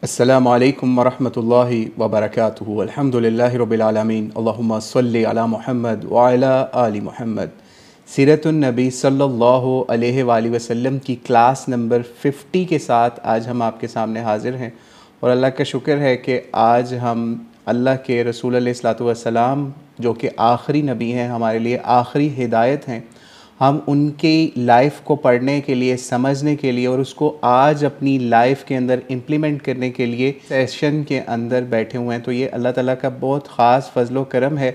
अस्सलामु अलैकुम वरहमतुल्लाहि वबरकातुहू। अल्हम्दुलिल्लाहि रब्बिल आलमीन। अल्लाहुम्मा सल्लि अला मुहम्मद व अला आलि मुहम्मद। सीरतुन नबी सल्लल्लाहु अलैहि वसल्लम की क्लास नंबर 50 के साथ आज हम आपके सामने हाज़िर हैं और अल्लाह का शुक्र है कि आज हम अल्लाह के रसूल अलैहिस्सलातु वस्सलाम जो कि आखिरी नबी हैं, हमारे लिए आखिरी हिदायत हैं, हम उनकी लाइफ को पढ़ने के लिए, समझने के लिए और उसको आज अपनी लाइफ के अंदर इम्प्लीमेंट करने के लिए सेशन के अंदर बैठे हुए हैं। तो ये अल्लाह ताला का बहुत ख़ास फ़ज़्ल करम है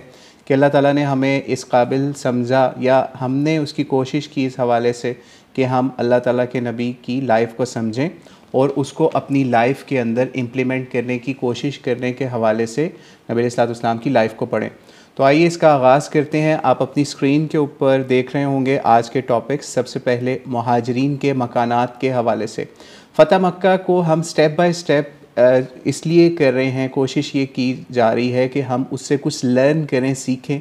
कि अल्लाह ताला ने हमें इस काबिल समझा या हमने उसकी कोशिश की इस हवाले से कि हम अल्लाह ताला के नबी की लाइफ को समझें और उसको अपनी लाइफ के अंदर इम्प्लीमेंट करने की कोशिश करने के हवाले से नबी अलैहिस्सलातु वस्सलाम की लाइफ को पढ़ें। तो आइए इसका आगाज़ करते हैं। आप अपनी स्क्रीन के ऊपर देख रहे होंगे आज के टॉपिक्स। सबसे पहले मुहाजिरीन के मकानात के हवाले से। फ़तह मक्का को हम स्टेप बाय स्टेप इसलिए कर रहे हैं, कोशिश ये की जा रही है कि हम उससे कुछ लर्न करें, सीखें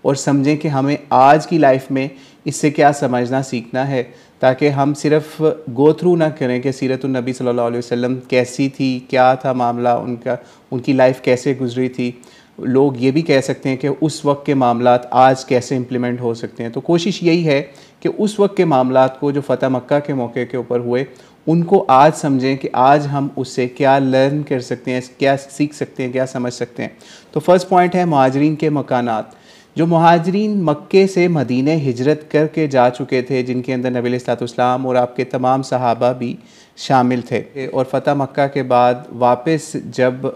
और समझें कि हमें आज की लाइफ में इससे क्या समझना सीखना है, ताकि हम सिर्फ़ गो थ्रू ना करें कि सीरतुन नबी सल्लल्लाहु अलैहि वसल्लम कैसी थी, क्या था मामला उनका, उनकी लाइफ कैसे गुजरी थी। लोग ये भी कह सकते हैं कि उस वक्त के मामलात आज कैसे इम्प्लीमेंट हो सकते हैं। तो कोशिश यही है कि उस वक्त के मामलात को जो फ़तह मक्का के मौके के ऊपर हुए उनको आज समझें कि आज हम उससे क्या लर्न कर सकते हैं, क्या सीख सकते हैं, क्या समझ सकते हैं। तो फर्स्ट पॉइंट है मुहाजिरीन के मकानात। जो मुहाजिरीन मक्के से मदीने हिजरत करके जा चुके थे, जिनके अंदर नबी अलैहिस्सलातु वस्सलाम और आपके तमाम सहाबा भी शामिल थे, और फ़तह मक्का के बाद वापस जब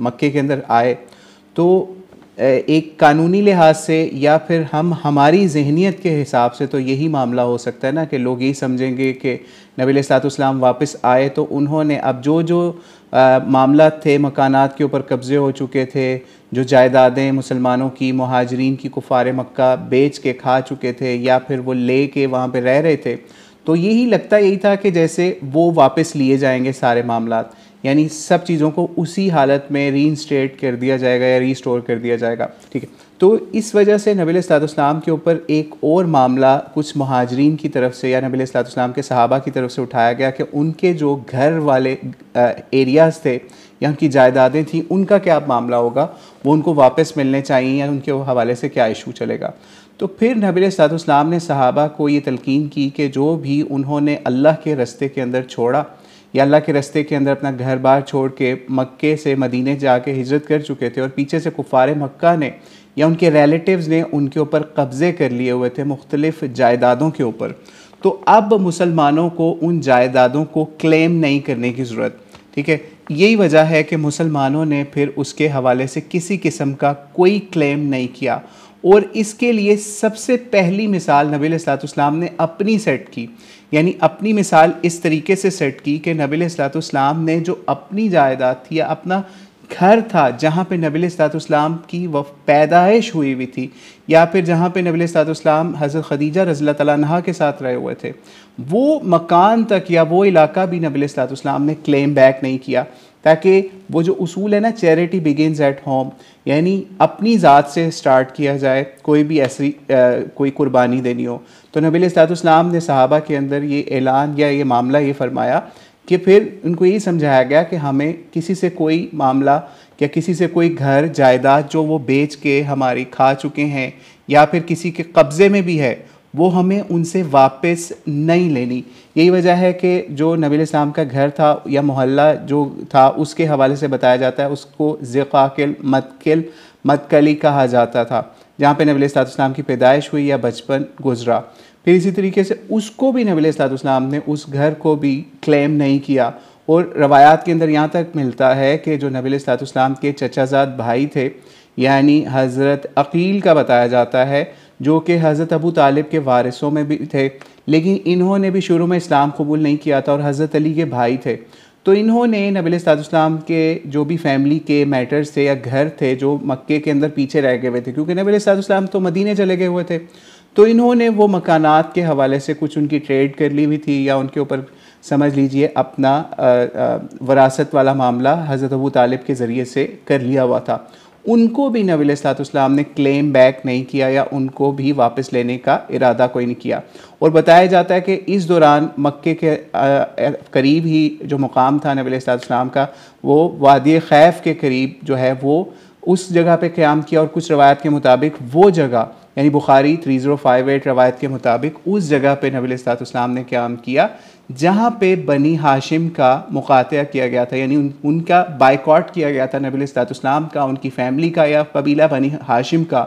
मक्के के अंदर आए तो एक कानूनी लिहाज से या फिर हम हमारी जहनीत के हिसाब से तो यही मामला हो सकता है ना कि लोग यही समझेंगे कि नबी अलैहिस्सलातु वस्सलाम वापस आए तो उन्होंने अब जो जो मामला थे, मकानात के ऊपर कब्ज़े हो चुके थे, जो जायदादें मुसलमानों की, मुहाजिरीन की, कुफ़ार मक्का बेच के खा चुके थे या फिर वो ले के वहाँ पे रह रहे थे, तो यही था कि जैसे वो वापस लिए जाएंगे सारे मामलात, यानी सब चीज़ों को उसी हालत में रीइंस्टेट कर दिया जाएगा या रीस्टोर कर दिया जाएगा। ठीक है, तो इस वजह से नबी अलैहिस्सलातु वस्सलाम के ऊपर एक और मामला कुछ मुहाजिरीन की तरफ से या नबी अलैहिस्सलातु वस्सलाम के सहाबा की तरफ से उठाया गया कि उनके जो घर वाले एरियाज़ थे या उनकी जायदादें थी, उनका क्या मामला होगा, वो उनको वापस मिलने चाहिए या उनके हवाले से क्या इशू चलेगा। तो फिर नबी अलैहिस्सलातु वस्सलाम ने सहाबा को ये तलकीन की कि जो भी उन्होंने अल्लाह के रस्ते के अंदर छोड़ा या अल्लाह के रस्ते के अंदर अपना घर बार छोड़ के मक्के से मदीने जाके हिजरत कर चुके थे और पीछे से कुफ़ार मक्का ने या उनके रिलेटिव्स ने उनके ऊपर कब्ज़े कर लिए हुए थे मुख्तलिफ़ जायदादों के ऊपर, तो अब मुसलमानों को उन जायदादों को क्लेम नहीं करने की ज़रूरत। ठीक है, यही वजह है कि मुसलमानों ने फिर उसके हवाले से किसी किस्म का कोई क्लेम नहीं किया और इसके लिए सबसे पहली मिसाल नबी अलैहिस्सलातु वस्सलाम ने अपनी सेट की, यानी अपनी मिसाल इस तरीके से सेट की कि नबी अलैहिस्सलातु वस्सलाम ने जो अपनी जायदाद थी या अपना घर था जहाँ पे नबी अलैहिस्सलातु वस्सलाम की वह पैदाइश हुई थी या फिर जहाँ पे नबी अलैहिस्सलातु वस्सलाम हज़रत खदीजा रज़ियल्लाहु तआला अन्हा के साथ रहे हुए थे, वो मकान तक या वो इलाका भी नबी अलैहिस्सलातु वस्सलाम ने क्लेम बैक नहीं किया, ताकि वो जो उसूल है ना, चैरिटी बिगिन्स एट होम, यानी अपनी ज़ात से स्टार्ट किया जाए। कोई भी ऐसी कोई कुर्बानी देनी हो तो नबी अलैहिस्सलातु वस्सलाम ने सहाबा के अंदर ये ऐलान या ये मामला ये फरमाया कि फिर उनको यही समझाया गया कि हमें किसी से कोई मामला या किसी से कोई घर जायदाद जो वो बेच के हमारी खा चुके हैं या फिर किसी के कब्ज़े में भी है, वो हमें उनसे वापस नहीं लेनी। यही वजह है कि जो नबी अलैहिस्सलाम का घर था या मोहल्ला जो था उसके हवाले से बताया जाता है, उसको ज़िक़ाक़िल मदकली कहा जाता था, जहाँ पे नबी अलैहिस्सलातु वस्सलाम की पैदाइश हुई या बचपन गुजरा। फिर इसी तरीके से उसको भी नबी अलैहिस्सलातु वस्सलाम ने उस घर को भी क्लेम नहीं किया और रवायात के अंदर यहाँ तक मिलता है कि जो नबी अलैहिस्सलातु वस्सलाम के चचाज़ाद भाई थे, यानी हज़रत अक़ील का बताया जाता है, जो कि हज़रत अबू तालिब के वारिसों में भी थे, लेकिन इन्होंने भी शुरू में इस्लाम कबूल नहीं किया था और हज़रत अली के भाई थे। तो इन्होंने नबी अलैहिस्सलातु वस्सलाम के जो भी फैमिली के मैटर्स थे या घर थे जो मक्के के अंदर पीछे रह गए हुए थे, क्योंकि नबी अलैहिस्सलातु वस्सलाम तो मदीने चले गए हुए थे, तो इन्होंने वो मकानात के हवाले से कुछ उनकी ट्रेड कर ली हुई थी या उनके ऊपर समझ लीजिए अपना वरासत वाला मामला हज़रत अबू तालिब के ज़रिए से कर लिया हुआ था। उनको भी नबी अलैहिस्सलाम ने क्लेम बैक नहीं किया या उनको भी वापस लेने का इरादा कोई नहीं किया। और बताया जाता है कि इस दौरान मक्के के करीब ही जो मुकाम था नबी अलैहिस्सलाम का, वो वादी खैफ के करीब जो है वो उस जगह पे क़याम किया। और कुछ रवायत के मुताबिक वो जगह यानी बुखारी 3058 रवायत के मुताबिक उस जगह पे नबी अलैहिस्सलाम ने क़याम किया जहाँ पे बनी हाशिम का मुकातिया किया गया था, यानी उनका बाइकआउट किया गया था नबी अलैहिस्सलाम का, उनकी फ़ैमिली का या कबीला बनी हाशिम का,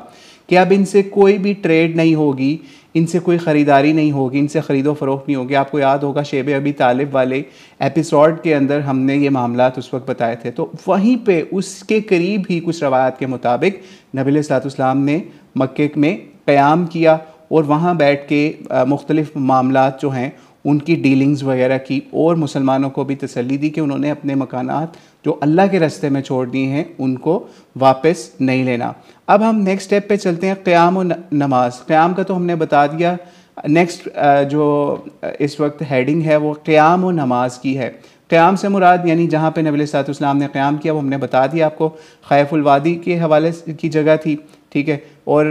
कि अब इनसे कोई भी ट्रेड नहीं होगी, इनसे कोई ख़रीदारी नहीं होगी, इनसे ख़रीदो फ़रोख्त नहीं होगी। आपको याद होगा शेब अबी तालिब वाले एपिसोड के अंदर हमने ये मामलात उस वक्त बताए थे। तो वहीं पे उसके करीब ही कुछ रवायात के मुताबिक नबी अलैहिस्सलाम ने मक्के में क़याम किया और वहाँ बैठ के मुख्तलिफ़ मामलात जो हैं उनकी डीलिंग्स वगैरह की और मुसलमानों को भी तसल्ली दी कि उन्होंने अपने मकानात जो अल्लाह के रास्ते में छोड़ दिए हैं उनको वापस नहीं लेना। अब हम नेक्स्ट स्टेप पे चलते हैं, क़याम और नमाज। क़याम का तो हमने बता दिया। नेक्स्ट जो इस वक्त हेडिंग है वो क़याम और नमाज की है। क़याम से मुराद यानी जहाँ पे नबी अलैहिस्सलाम ने क़याम किया वो हमने बता दिया आपको, खैफुल वादी के हवाले की जगह थी, ठीक है। और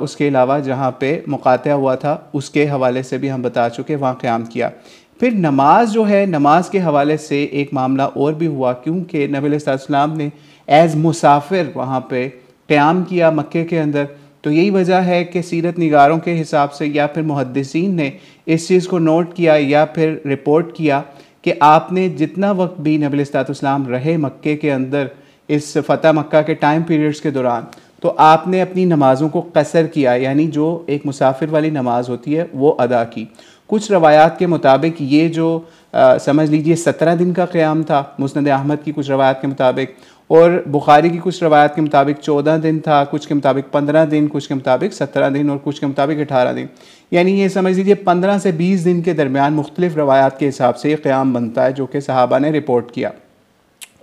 उसके अलावा जहाँ पे मुकातिया हुआ था उसके हवाले से भी हम बता चुके, वहाँ क़याम किया। फिर नमाज जो है, नमाज के हवाले से एक मामला और भी हुआ, क्योंकि नबी अलैहिस्सलाम ने एज़ मुसाफिर वहाँ पे क़याम किया मक्के के अंदर। तो यही वजह है कि सीरत निगारों के हिसाब से या फिर मुहद्दिसीन ने इस चीज़ को नोट किया या फिर रिपोर्ट किया कि आपने जितना वक्त भी नबी अलैहिस्सलाम रहे मक्के के अंदर इस फ़तह मक्का के टाइम पीरियड्स के दौरान, तो आपने अपनी नमाज़ों को कसर किया, यानी जो एक मुसाफिर वाली नमाज होती है वो अदा की। कुछ रवायात के मुताबिक ये जो समझ लीजिए 17 दिन का क़याम था मुस्नद अहमद की कुछ रवायात के मुताबिक, और बुखारी की कुछ रवायात के मुताबिक 14 दिन था, कुछ के मुताबिक 15 दिन, कुछ के मुताबिक 17 दिन और कुछ के मुताबिक 18 दिन। यानी ये समझ लीजिए 15 से 20 दिन के दरमियान मुख्तलिफ़ रवायात के हिसाब से ये क़याम बनता है जो कि सहाबा ने रिपोर्ट किया।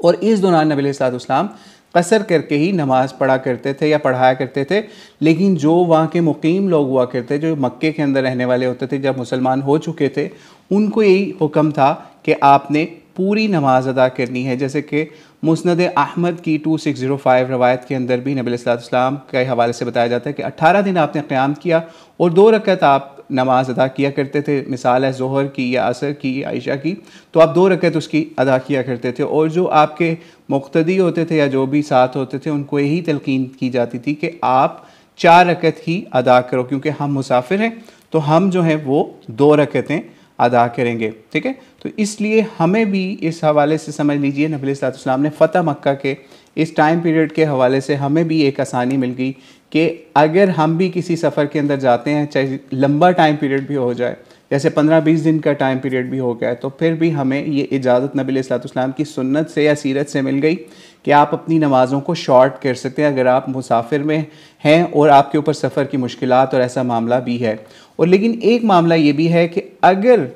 और इस दौरान नबी अलैहिस्सलाम कसर करके ही नमाज़ पढ़ा करते थे या पढ़ाया करते थे। लेकिन जो वहाँ के मुकीम लोग हुआ करते, जो मक्के के अंदर रहने वाले होते थे, जब मुसलमान हो चुके थे, उनको यही हुक्म था कि आपने पूरी नमाज अदा करनी है। जैसे कि मुस्नद अहमद की 2605 रवायत के अंदर भी नबी अलैहिस्सलाम के हवाले से बताया जाता है कि 18 दिन आपने क़याम किया और 2 रकअत आप नमाज अदा किया करते थे। मिसाल है ज़ोहर की या असर की या इशा की, तो आप 2 रकअत उसकी अदा किया करते थे। और जो आपके मुक्तदी होते थे या जो भी साथ होते थे उनको यही तलकीन की जाती थी कि आप 4 रकअत ही अदा करो, क्योंकि हम मुसाफिर हैं तो हम जो हैं वो 2 रकअतें अदा करेंगे, ठीक है। तो इसलिए हमें भी इस हवाले से समझ लीजिए नबी अलैहिस्सलाम ने फ़तह मक्का के इस टाइम पीरियड के हवाले से हमें भी एक आसानी मिल गई कि अगर हम भी किसी सफ़र के अंदर जाते हैं, चाहे लंबा टाइम पीरियड भी हो जाए, जैसे 15-20 दिन का टाइम पीरियड भी हो गया है, तो फिर भी हमें ये इजाज़त नबी अलैहिस्सलाम की सुन्नत से या सीरत से मिल गई कि आप अपनी नमाज़ों को शॉर्ट कर सकते हैं अगर आप मुसाफिर में हैं और आपके ऊपर सफ़र की मुश्किलात और ऐसा मामला भी है। और लेकिन एक मामला ये भी है कि अगर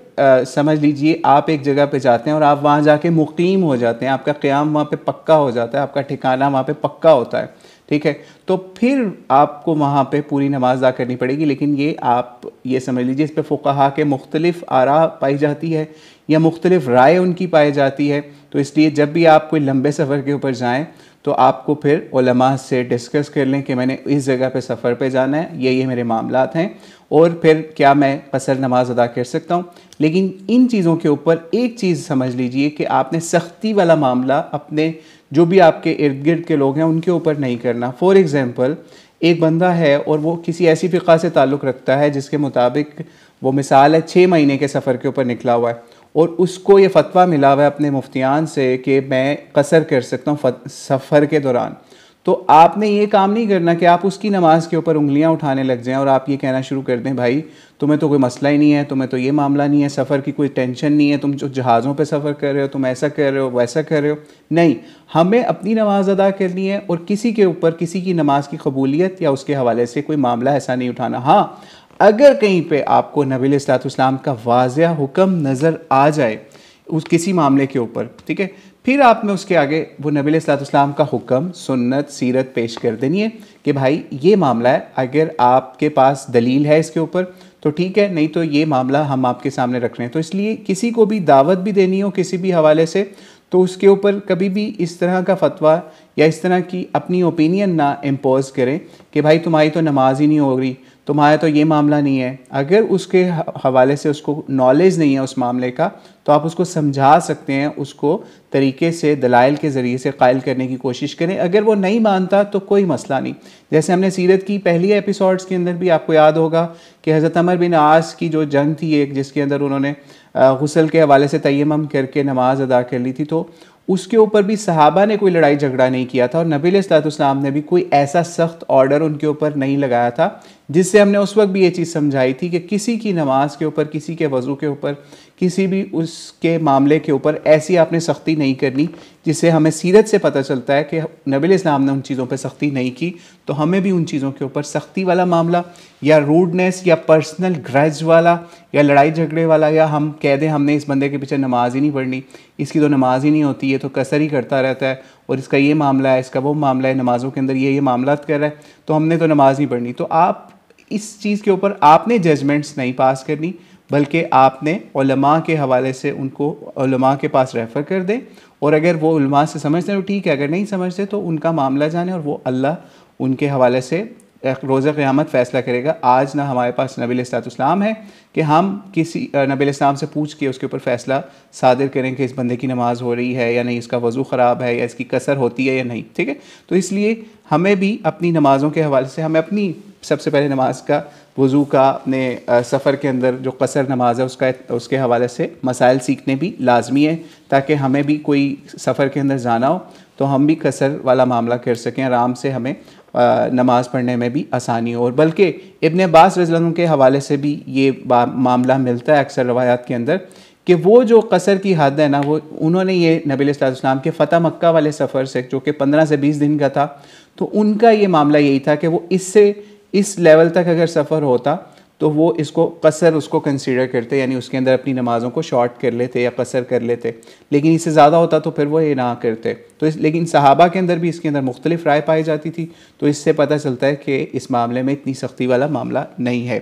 समझ लीजिए आप एक जगह पे जाते हैं और आप वहाँ जाके मुकीम हो जाते हैं, आपका क़याम वहाँ पे पक्का हो जाता है, आपका ठिकाना वहाँ पे पक्का होता है, ठीक है, तो फिर आपको वहाँ पे पूरी नमाज अदा करनी पड़ेगी। लेकिन ये आप ये समझ लीजिए इस पे फ़ुक़हा के मुख्तलिफ़ आरा पाई जाती है या मुख्तलिफ़ राय उनकी पाई जाती है। तो इसलिए जब भी आप कोई लंबे सफ़र के ऊपर जाएँ तो आपको फिर उलमा से डिस्कस कर लें कि मैंने इस जगह पे सफ़र पे जाना है, ये मेरे मामलात हैं और फिर क्या मैं कसर नमाज अदा कर सकता हूँ। लेकिन इन चीज़ों के ऊपर एक चीज़ समझ लीजिए कि आपने सख्ती वाला मामला अपने जो भी आपके इर्द गिर्द के लोग हैं उनके ऊपर नहीं करना। फॉर एग्ज़ाम्पल एक बंदा है और वो किसी ऐसी फ़िक़ा से ताल्लुक़ रखता है जिसके मुताबिक वो मिसाल है 6 महीने के सफ़र के ऊपर निकला हुआ है और उसको ये फ़तवा मिला हुआ है अपने मुफ्तियान से कि मैं कसर कर सकता हूँ सफ़र के दौरान। तो आपने ये काम नहीं करना कि आप उसकी नमाज के ऊपर उंगलियां उठाने लग जाएं और आप ये कहना शुरू कर दें भाई तुम्हें तो कोई मसला ही नहीं है, तुम्हें तो ये मामला नहीं है, सफ़र की कोई टेंशन नहीं है, तुम जो जहाज़ों पे सफ़र कर रहे हो तुम ऐसा कर रहे हो वैसा कर रहे हो। नहीं, हमें अपनी नमाज अदा करनी है और किसी के ऊपर किसी की नमाज की कबूलियत या उसके हवाले से कोई मामला ऐसा नहीं उठाना। हाँ, अगर कहीं पे आपको नबी अलैहिस्सलाम का वाज़िह हुक्म नज़र आ जाए उस किसी मामले के ऊपर, ठीक है, फिर आप में उसके आगे वो नबी अलैहिस्सलाम का हुक्म सुन्नत सीरत पेश कर देनी है कि भाई ये मामला है, अगर आपके पास दलील है इसके ऊपर तो ठीक है, नहीं तो ये मामला हम आपके सामने रख रहे हैं। तो इसलिए किसी को भी दावत भी देनी हो किसी भी हवाले से तो उसके ऊपर कभी भी इस तरह का फतवा या इस तरह की अपनी ओपिनियन ना इम्पोज करें कि भाई तुम्हारी तो नमाज ही नहीं हो रही, तुम्हारा तो ये मामला नहीं है। अगर उसके हवाले से उसको नॉलेज नहीं है उस मामले का, तो आप उसको समझा सकते हैं, उसको तरीके से दलाइल के ज़रिए से कायल करने की कोशिश करें। अगर वो नहीं मानता तो कोई मसला नहीं। जैसे हमने सीरत की पहली एपिसोड्स के अंदर भी आपको याद होगा कि हज़रत अमर बिन आस की जो जंग थी एक, जिसके अंदर उन्होंने गुस्ल के हवाले से तयम्मुम करके नमाज अदा कर ली थी, तो उसके ऊपर भी सहाबा ने कोई लड़ाई झगड़ा नहीं किया था और नबी अलैहिस्सलाम ने भी कोई ऐसा सख्त ऑर्डर उनके ऊपर नहीं लगाया था, जिससे हमने उस वक्त भी ये चीज़ समझाई थी कि किसी की नमाज के ऊपर, किसी के वज़ू के ऊपर, किसी भी उसके मामले के ऊपर ऐसी आपने सख्ती नहीं करनी, जिससे हमें सीरत से पता चलता है कि नबी अलैहिस्सलाम ने उन चीज़ों पर सख्ती नहीं की। तो हमें भी उन चीज़ों के ऊपर सख्ती वाला मामला या रूडनेस या पर्सनल ग्रज वाला या लड़ाई झगड़े वाला, या हम कह दें हमने इस बंदे के पीछे नमाज ही नहीं पढ़नी, इसकी तो नमाज ही नहीं होती, ये तो कसर ही करता रहता है और इसका ये मामला है, इसका वो मामला है, नमाज़ों के अंदर ये मामलात कर रहा है, तो हमने तो नमाज नहीं पढ़नी। तो आप इस चीज़ के ऊपर आपने जजमेंट्स नहीं पास करनी, बल्कि आपने उलमा के हवाले से उनको उलमा के पास रेफ़र कर दें, और अगर वो उलमा से समझते हैं तो ठीक है, अगर नहीं समझते तो उनका मामला जाने और वो अल्लाह उनके हवाले से रोज़ा क़यामत फ़ैसला करेगा। आज ना हमारे पास नबी अलैहिस्सलाम है कि हम किसी नबी अलैहिस्सलाम से पूछ के उसके ऊपर फ़ैसला सादिर करें कि इस बंदे की नमाज़ हो रही है या नहीं, इसका वज़ू ख़राब है या इसकी कसर होती है या नहीं, ठीक है। तो इसलिए हमें भी अपनी नमाज़ों के हवाले से, हमें अपनी सबसे पहले नमाज का, वज़ू का, अपने सफ़र के अंदर जो कसर नमाज है उसके हवाले से मसाइल सीखने भी लाजमी है, ताकि हमें भी कोई सफ़र के अंदर जाना हो तो हम भी कसर वाला मामला कर सकें, आराम से हमें नमाज़ पढ़ने में भी आसानी हो। और बल्कि इब्न अब्बास रज़ियल्लाहु अन्हु के हवाले से भी ये मामला मिलता है अक्सर रवायात के अंदर, कि वो जो कसर की हद है ना, वो उन्होंने ये नबी अलैहिस्सलाम के फ़तह मक्का वाले सफ़र से, जो कि 15 से 20 दिन का था, तो उनका ये मामला यही था कि वो इससे इस लेवल तक अगर सफ़र होता तो वो इसको कसर उसको कंसीडर करते, यानी उसके अंदर अपनी नमाज़ों को शॉर्ट कर लेते या कसर कर लेते। लेकिन इससे ज़्यादा होता तो फिर वो ये ना करते। तो लेकिन सहाबा के अंदर भी इसके अंदर मुख्तलिफ राय पाई जाती थी, तो इससे पता चलता है कि इस मामले में इतनी सख्ती वाला मामला नहीं है।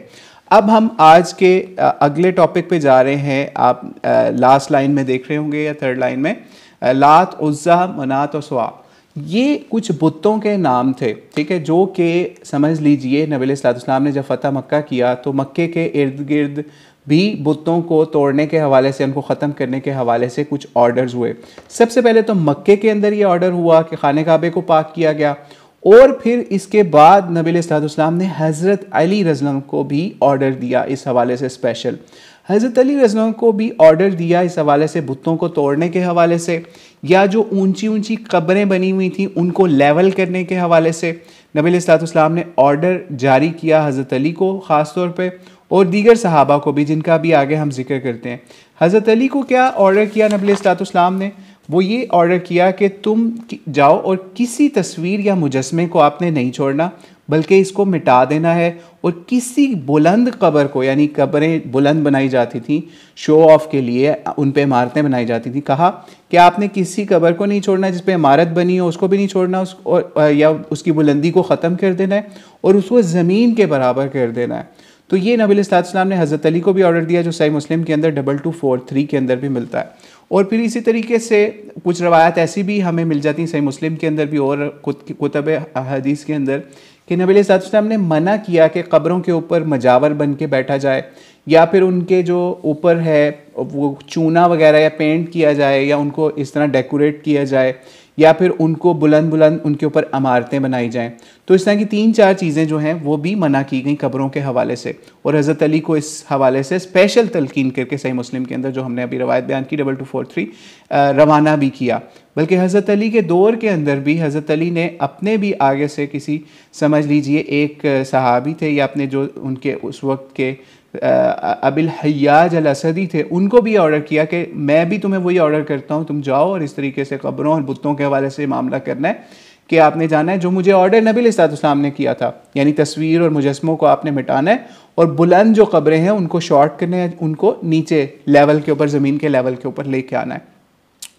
अब हम आज के अगले टॉपिक पे जा रहे हैं। आप लास्ट लाइन में देख रहे होंगे या थर्ड लाइन में, लात, उज़्ज़ा, मनात और सुआ, ये कुछ बुतों के नाम थे, ठीक है, जो कि समझ लीजिए नबी अलैहिस्सलाम ने जब फ़तह मक्का किया तो मक्के के इर्द गिर्द भी बुतों को तोड़ने के हवाले से, उनको ख़त्म करने के हवाले से कुछ ऑर्डर्स हुए। सबसे पहले तो मक्के के अंदर ये ऑर्डर हुआ कि खाने काबे को पाक किया गया, और फिर इसके बाद नबी अलैहिस्सलाम ने हज़रत अली रज़ियल्लाहु को भी ऑर्डर दिया इस हवाले से स्पेशल। हज़रत अली रज़ियल्लाहु को भी ऑर्डर दिया इस हवाले से, बुतों को तोड़ने के हवाले से, या जो ऊंची ऊंची कब्रें बनी हुई थी उनको लेवल करने के हवाले से नबी अलैहिस्सलाम ने ऑर्डर जारी किया हज़रत अली को ख़ास तौर पे, और दीगर सहाबा को भी, जिनका भी आगे हम जिक्र करते हैं। हज़रत अली को क्या ऑर्डर किया नबी अलैहिस्सलाम ने? वो ये ऑर्डर किया कि तुम जाओ और किसी तस्वीर या मुजस्मे को आपने नहीं छोड़ना, बल्कि इसको मिटा देना है, और किसी बुलंद कब्र को, यानी कब्रें बुलंद बनाई जाती थी शो ऑफ के लिए, उन पे इमारतें बनाई जाती थी, कहा कि आपने किसी कब्र को नहीं छोड़ना जिस पे इमारत बनी हो, उसको भी नहीं छोड़ना, या उसकी बुलंदी को ख़त्म कर देना है और उसको ज़मीन के बराबर कर देना है। तो ये नबी अलैहिस्सलाम ने हज़रत अली को भी ऑर्डर दिया, जो सही मुस्लिम के अंदर 2243 के अंदर भी मिलता है। और फिर इसी तरीके से कुछ रवायत ऐसी भी हमें मिल जाती हैं सही मुस्लिम के अंदर भी और कुतुब हदीस के अंदर, कि नबी अलैहिस्सलाम ने मना किया कि कब्रों के ऊपर मजावर बन के बैठा जाए, या फिर उनके जो ऊपर है वो चूना वगैरह या पेंट किया जाए, या उनको इस तरह डेकोरेट किया जाए, या फिर उनको बुलंद बुलंद उनके ऊपर इमारतें बनाई जाएं। तो इस तरह की 3-4 चीज़ें जो हैं वो भी मना की गई कब्रों के हवाले से, और हज़रत अली को इस हवाले से स्पेशल तलकीन करके सही मुस्लिम के अंदर, जो हमने अभी रवायत बयान की 2243, रवाना भी किया। बल्कि हज़रत अली के दौर के अंदर भी हज़रत अली ने अपने भी आगे से किसी, समझ लीजिए एक सहाबी थे या अपने जो उनके उस वक्त के अबिल हय्याज अल असदी थे, उनको भी ऑर्डर किया कि मैं भी तुम्हें वही ऑर्डर करता हूँ, तुम जाओ और इस तरीके से कब्रों और बुतों के हवाले से मामला करना है कि आपने जाना है जो मुझे ऑर्डर नबी अलैहिस्सलाम ने किया था, यानी तस्वीर और मुजस्मों को आपने मिटाना है, और बुलंद जो कब्रें हैं उनको शॉर्ट करना है, उनको नीचे लेवल के ऊपर, ज़मीन के लेवल के ऊपर लेके आना है।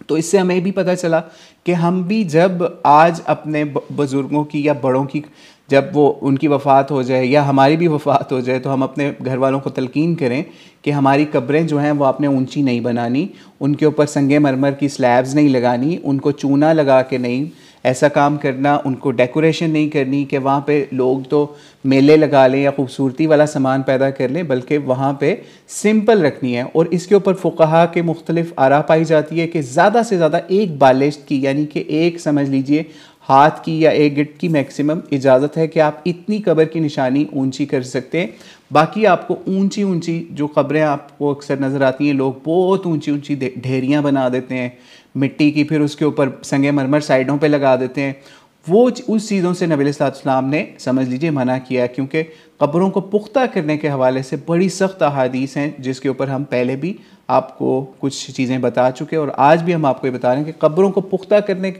तो इससे हमें भी पता चला कि हम भी जब आज अपने बुज़ुर्गों की या बड़ों की जब वो उनकी वफ़ात हो जाए या हमारी भी वफ़ात हो जाए तो हम अपने घर वालों को तलकीन करें कि हमारी कब्रें जो हैं वो आपने ऊंची नहीं बनानी, उनके ऊपर संगे मरमर की स्लैब्स नहीं लगानी, उनको चूना लगा के नहीं ऐसा काम करना, उनको डेकोरेशन नहीं करनी कि वहाँ पे लोग तो मेले लगा लें या खूबसूरती वाला सामान पैदा कर लें, बल्कि वहाँ पे सिंपल रखनी है। और इसके ऊपर फ़ुक़हा के मुख्तलिफ आरा पाई जाती है कि ज़्यादा से ज़्यादा एक बालिश्त की, यानी कि एक समझ लीजिए हाथ की या एक गिट की मैक्सिमम इजाज़त है कि आप इतनी कब्र की निशानी ऊंची कर सकते हैं। बाकी आपको ऊंची ऊंची जो कब्रें आपको अक्सर नज़र आती हैं, लोग बहुत ऊंची ऊंची ढेरियाँ बना देते हैं मिट्टी की, फिर उसके ऊपर संगे मरमर साइडों पे लगा देते हैं। वो उस चीज़ों से नबी अलैहिस्सलाम ने समझ लीजिए मना किया, क्योंकि कब्रों को पुख्ता करने के हवाले से बड़ी सख्त अहादीस हैं जिसके ऊपर हम पहले भी आपको कुछ चीज़ें बता चुके और आज भी हम आपको ये बता रहे हैं कि कब्रों को पुख्ता करने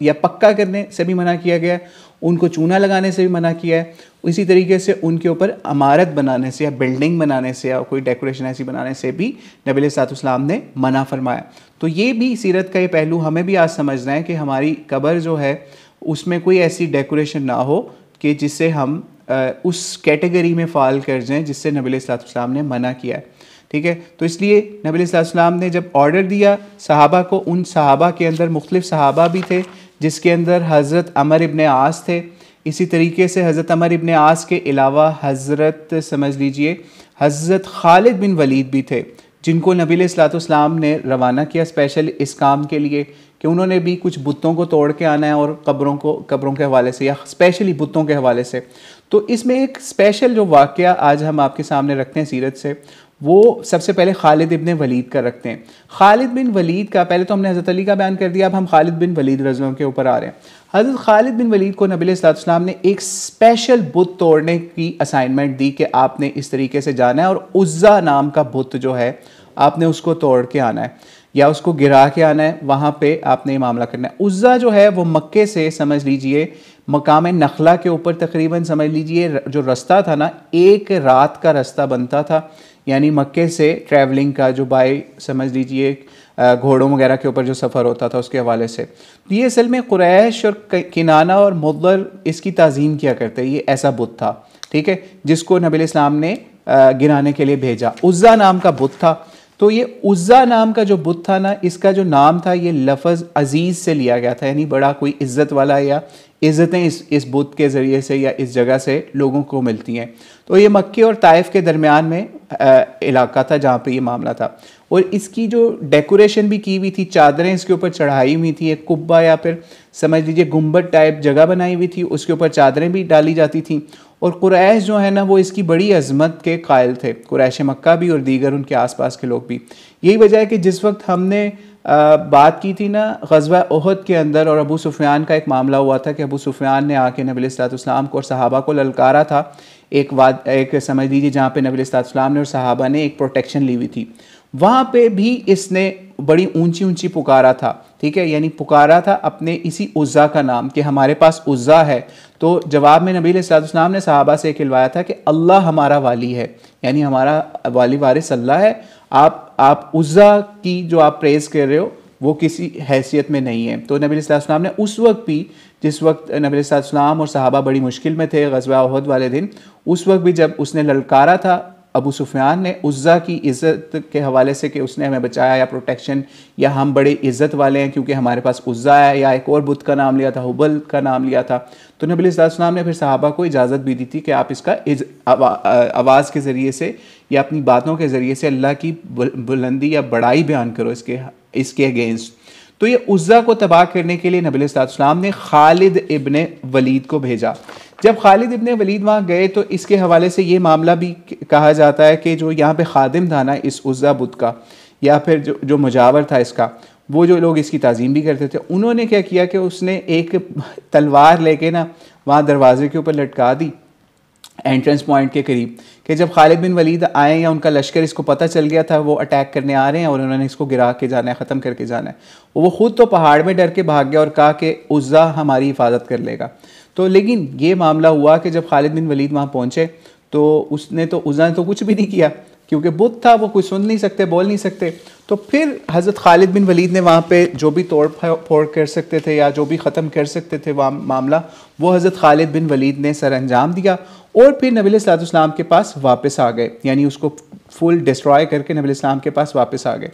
या पक्का करने से भी मना किया गया है, उनको चूना लगाने से भी मना किया है, इसी तरीके से उनके ऊपर इमारत बनाने से या बिल्डिंग बनाने से या कोई डेकोरेशन ऐसी बनाने से भी नबी अलैहिस्सलाम ने मना फरमाया। तो ये भी सीरत का ये पहलू हमें भी आज समझना है कि हमारी कब्र जो है उसमें कोई ऐसी डेकोरेशन ना हो कि जिससे हम उस कैटेगरी में फ़ाल कर जाएं जिससे नबी अलैहिस्सलाम ने मना किया है। ठीक है, तो इसलिए नबी अलैहिस्सलाम ने जब ऑर्डर दिया सहाबा को, उन सहाबा के अंदर मुख्तलिफ सहाबा भी थे जिसके अंदर हज़रत अमर इब्न आस थे। इसी तरीके से हज़रत अमर इब्न आस के अलावा हज़रत समझ लीजिए हज़रत खालिद बिन वलीद भी थे, जिनको नबी अलैहिस्सलाम ने रवाना किया स्पेशल इस काम के लिए कि उन्होंने भी कुछ बुतों को तोड़ के आना है और कब्रों के हवाले से या स्पेशली बुतों के हवाले से। तो इसमें एक स्पेशल जो वाक़या आज हम आपके सामने रखते हैं सीरत से, वो सबसे पहले खालिद इब्न वलीद का रखते हैं। खालिद बिन वलीद का, पहले तो हमने हज़रत अली का बयान कर दिया, अब हम खालिद बिन वलीद रज़ियल्लाहु अन्हु के ऊपर आ रहे हैं। हज़रत खालिद बिन वलीद को नबी अलैहिस्सलाम ने एक स्पेशल बुत तोड़ने की असाइनमेंट दी कि आपने इस तरीके से जाना है और उज़्ज़ा नाम का बुत जो है आपने उसको तोड़ के आना है या उसको गिरा के आना है, वहाँ पे आपने ये मामला करना है। उज़्ज़ा जो है वो मक्के से समझ लीजिए मकाम नखला के ऊपर तकरीबन समझ लीजिए जो रास्ता था ना, एक रात का रास्ता बनता था, यानी मक्के से ट्रैवलिंग का जो बाय समझ लीजिए घोड़ों वगैरह के ऊपर जो सफ़र होता था उसके हवाले से। तो ये असल में कुरैश और किनाना और मुद्दर इसकी ताज़ीम किया करते, ये ऐसा बुत था, ठीक है, जिसको नबी अलैहिस्सलाम ने गिराने के लिए भेजा। उज़्ज़ा नाम का बुत था। तो ये उज़्ज़ा नाम का जो बुत था ना, इसका जो नाम था ये लफ्ज़ अज़ीज़ से लिया गया था, यानी बड़ा कोई इज़्ज़त वाला या इज़्ज़तें इस बुत के ज़रिए से या इस जगह से लोगों को मिलती हैं। तो ये मक्के और ताइफ के दरमियान में इलाका था जहाँ पे ये मामला था। और इसकी जो डेकोरेशन भी की हुई थी, चादरें इसके ऊपर चढ़ाई हुई थी, एक कुब्बा या फिर समझ लीजिए गुंबद टाइप जगह बनाई हुई थी, उसके ऊपर चादरें भी डाली जाती थी। और कुरैश जो है ना वो इसकी बड़ी अजमत के कायल थे, कुरैश मक्का भी और दीगर उनके आसपास के लोग भी। यही वजह है कि जिस वक्त हमने बात की थी ना ग़ज़वा उहद के अंदर और अबू सुफ़ियान का एक मामला हुआ था कि अबू सुफ़ियान ने आके नबी अलैहिस्सलाम को और सहाबा को ललकारा था, एक समझ लीजिए जहाँ पे नबी अलैहिस्सलाम ने और सहाबा ने एक प्रोटेक्शन ली हुई थी, वहाँ पे भी इसने बड़ी ऊंची ऊंची पुकारा था, ठीक है, यानी पुकारा था अपने इसी उज़्ज़ा का नाम कि हमारे पास उज़्ज़ा है। तो जवाब में नबी अलैहिस्सलाम ने सहाबा से खिलवाया था कि अल्लाह हमारा वाली है, यानी हमारा वाली वारिस अल्लाह है, आप उज़्ज़ा की जो आप प्रेज़ कर रहे हो वो किसी हैसियत में नहीं है। तो नबी अलैहिस्सलाम ने उस वक्त भी, जिस वक्त नबी अलैहिस्सलाम और सहाबा बड़ी मुश्किल में थे ग़ज़वा उहद वाले दिन, उस वक्त भी जब उसने ललकारा था अबू सुफ़ियान ने उज़्ज़ा की इज़्ज़त के हवाले से कि उसने हमें बचाया या प्रोटेक्शन या हम बड़े इज़्ज़त वाले हैं क्योंकि हमारे पास उज़्ज़ा है, या एक और बुत का नाम लिया था, हुबल का नाम लिया था, तो नबी अलैहिस्सलाम ने फिर सहाबा को इजाज़त भी दी थी कि आप इसका आवाज़ के ज़रिए से या अपनी बातों के ज़रिए से अल्लाह की बुलंदी या बड़ाई बयान करो इसके अगेंस्ट। तो ये उज़्ज़ा को तबाह करने के लिए नबी अलैहिस्सलाम ने खालिद इब्न वलीद को भेजा। जब खालिद इब्न वलीद वहाँ गए तो इसके हवाले से ये मामला भी कहा जाता है कि जो यहाँ पे खादिम था ना इस उज़्ज़ा बुत का, या फिर जो मुजावर था इसका, वो जो लोग इसकी ताज़ीम भी करते थे, उन्होंने क्या किया कि उसने एक तलवार लेके ना वहाँ दरवाजे के ऊपर लटका दी एंट्रेंस पॉइंट के करीब, कि जब खालिद बिन वलीद आए या उनका लश्कर इसको पता चल गया था वो अटैक करने आ रहे हैं और उन्होंने इसको गिरा के जाना है, ख़त्म करके जाना है, वो ख़ुद तो पहाड़ में डर के भाग गया और कहा कि उज़्ज़ा हमारी हिफाजत कर लेगा। तो लेकिन ये मामला हुआ कि जब खालिद बिन वलीद वहाँ पहुँचे तो उज़्ज़ा ने तो कुछ भी नहीं किया क्योंकि बुत था, वो कुछ सुन नहीं सकते, बोल नहीं सकते। तो फिर हज़रत खालिद बिन वलीद ने वहाँ पे जो भी तोड़ फोड़ कर सकते थे या जो भी ख़त्म कर सकते थे वहाँ मामला, वो हज़रत खालिद बिन वलीद ने सर अंजाम दिया और फिर नबी अलैहि सल्लम के पास वापस आ गए, यानी उसको फुल डिस्ट्रॉय करके नबी अलैहि के पास वापस आ गए।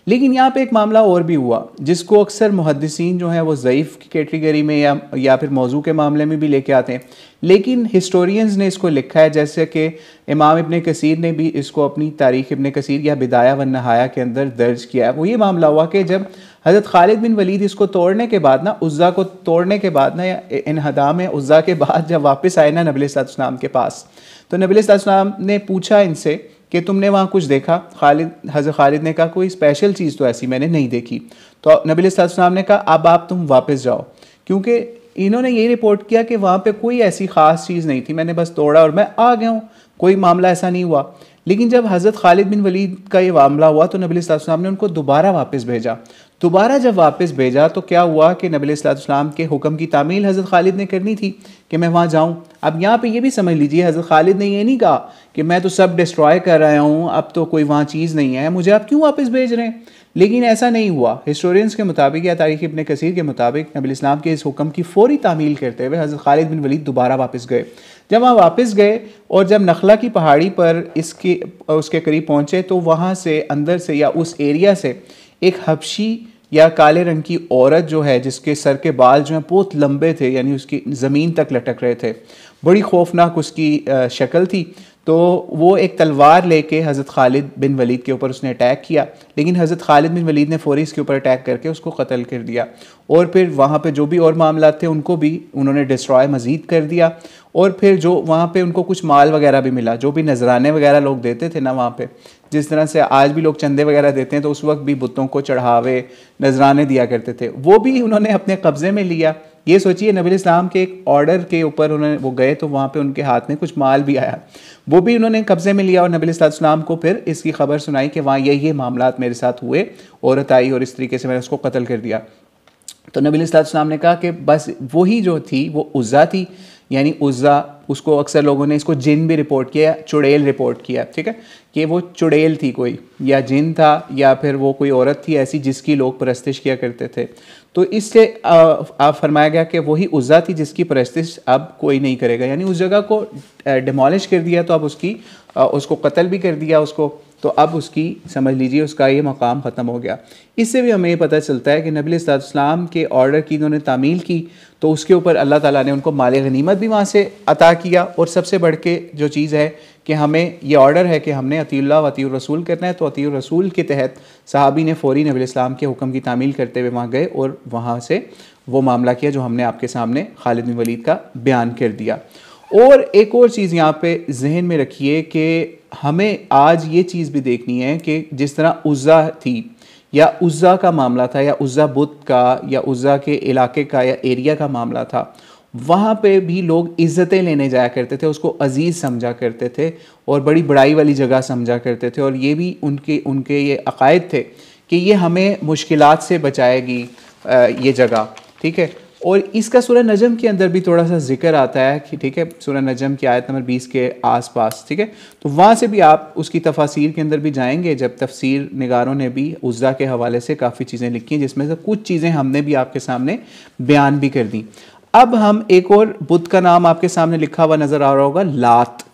लेकिन यहाँ पे एक मामला और भी हुआ जिसको अक्सर मुहद्दिसीन जो हैं वो ज़ईफ़ की कैटेगरी में या फिर मौजू के मामले में भी लेके आते हैं, लेकिन हिस्टोरियंस ने इसको लिखा है, जैसे कि इमाम इब्न कसीर ने भी इसको अपनी तारीख़ इब्न कसीर या बिदाया व नहाया के अंदर दर्ज किया है। वो ये मामला हुआ कि जब हज़रत खालिद बिन वलीद इसको तोड़ने के बाद ना, उज़्ज़ा को तोड़ने के बाद ना, या इनहदाम उज़्ज़ा के बाद जब वापस आए ना नबी अलैहिस्सलाम के पास, तो नबी अलैहिस्सलाम ने पूछा इनसे कि तुमने वहाँ कुछ देखा? हज़रत खालिद ने कहा कोई स्पेशल चीज़ तो ऐसी मैंने नहीं देखी। तो नबी अलैहिस्सलाम ने कहा अब आप तुम वापस जाओ, क्योंकि इन्होंने यही रिपोर्ट किया कि वहाँ पे कोई ऐसी ख़ास चीज़ नहीं थी, मैंने बस तोड़ा और मैं आ गया हूँ, कोई मामला ऐसा नहीं हुआ। लेकिन जब हज़रत खालिद बिन वलीद का ये मामला हुआ तो नबी अलैहिस्सलाम ने उनको दोबारा वापस भेजा। दोबारा जब वापस भेजा तो क्या हुआ कि नबी अलैहिस्सलाम के हुक्म की तामील हज़रत खालिद ने करनी थी कि मैं वहाँ जाऊँ। अब यहाँ पे ये भी समझ लीजिए, हज़रत खालिद ने ये नहीं कहा कि मैं तो सब डिस्ट्रॉय कर रहा हूँ, अब तो कोई वहाँ चीज़ नहीं है, मुझे आप क्यों वापस भेज रहे हैं। लेकिन ऐसा नहीं हुआ। हिस्टोरियंस के मुताबिक या तारीख़ इब्न कसीर के मुताबिक नबी अलैहिस्सलाम के इस हुक्म की फ़ौरी तामील करते हुए हज़रत खालिद बिन वलीद दोबारा वापस गए। जब वहाँ वापस गए और जब नखला की पहाड़ी पर उसके करीब पहुँचे तो वहाँ से अंदर से या उस एरिया से एक हबशी या काले रंग की औरत जो है, जिसके सर के बाल जो हैं बहुत लंबे थे, यानी उसकी ज़मीन तक लटक रहे थे, बड़ी खौफनाक उसकी शक्ल थी। तो वो एक तलवार लेके हज़रत खालिद बिन वलीद के ऊपर उसने अटैक किया, लेकिन हज़रत खालिद बिन वलीद ने फ़ौरी इसके ऊपर अटैक करके उसको कत्ल कर दिया। और फिर वहाँ पे जो भी और मामला थे उनको भी उन्होंने डिस्ट्रॉय मज़ीद कर दिया। और फिर जो वहाँ पे उनको कुछ माल वगैरह भी मिला, जो भी नजराने वगैरह लोग देते थे ना वहाँ पे, जिस तरह से आज भी लोग चंदे वगैरह देते हैं, तो उस वक्त भी बुतों को चढ़ावे नजराने दिया करते थे, वो भी उन्होंने अपने कब्ज़े में लिया। ये सोचिए नबी इस्लाम के एक ऑर्डर के ऊपर उन्होंने वो गए तो वहाँ पे उनके हाथ में कुछ माल भी आया, वो भी उन्होंने कब्ज़े में लिया और नबी इस्लाम को फिर इसकी खबर सुनाई कि वहाँ ये मामलात मेरे साथ हुए, औरत आई और इस तरीके से मैंने उसको कत्ल कर दिया। तो नबी इस्लाम ने कहा कि बस वही जो थी वो उज़्ज़ा थी, यानी उज़्ज़ा, उसको अक्सर लोगों ने इसको जिन भी रिपोर्ट किया, चुड़ैल रिपोर्ट किया, ठीक है, कि वो चुड़ैल थी कोई, या जिन था, या फिर वो कोई औरत थी ऐसी जिसकी लोग परस्तिश किया करते थे। तो इससे आप फरमाया गया कि वही उज़्ज़ा थी जिसकी परस्तिश अब कोई नहीं करेगा, यानी उस जगह को डिमोलिश कर दिया, तो अब उसको कत्ल भी कर दिया उसको, तो अब उसकी समझ लीजिए उसका ये मकाम ख़त्म हो गया। इससे भी हमें ये पता चलता है कि नबी अलैहिस्सलाम के ऑर्डर की इन्होंने तामील की तो उसके ऊपर अल्लाह ताला ने उनको माल गनीमत भी वहाँ से अता किया। और सबसे बढ़ के जो चीज़ है कि हमें ये ऑर्डर है कि हमने अतीउल्लाह व अतीउर रसूल करना है, तो अतीउर रसूल के तहत सहाबी ने फ़ौरी नबी अलैहिस्सलाम के हुक्म की तामील करते हुए वहाँ गए और वहाँ से वो मामला किया जो हमने आपके सामने खालिद बिन वलीद का बयान कर दिया। और एक और चीज़ यहाँ पे जहन में रखिए कि हमें आज ये चीज़ भी देखनी है कि जिस तरह उज़्ज़ा थी या उज़्ज़ा का मामला था या उज़्ज़ा बुत का या उज़्ज़ा के इलाके का या एरिया का मामला था, वहाँ पे भी लोग इज़्ज़तें लेने जाया करते थे, उसको अज़ीज़ समझा करते थे और बड़ी बड़ाई वाली जगह समझा करते थे। और ये भी उनके ये अक़ायद थे कि ये हमें मुश्किलात से बचाएगी ये जगह, ठीक है। और इसका सूरह नजम के अंदर भी थोड़ा सा जिक्र आता है कि ठीक है, सूरह नजम की आयत नंबर 20 के आसपास, ठीक है, तो वहाँ से भी आप उसकी तफासीर के अंदर भी जाएंगे, जब तफसीर निगारों ने भी उज़्ज़ा के हवाले से काफ़ी चीज़ें लिखी हैं, जिसमें से कुछ चीज़ें हमने भी आपके सामने बयान भी कर दी। अब हम एक और बुत का नाम आपके सामने लिखा हुआ नज़र आ रहा होगा, लात।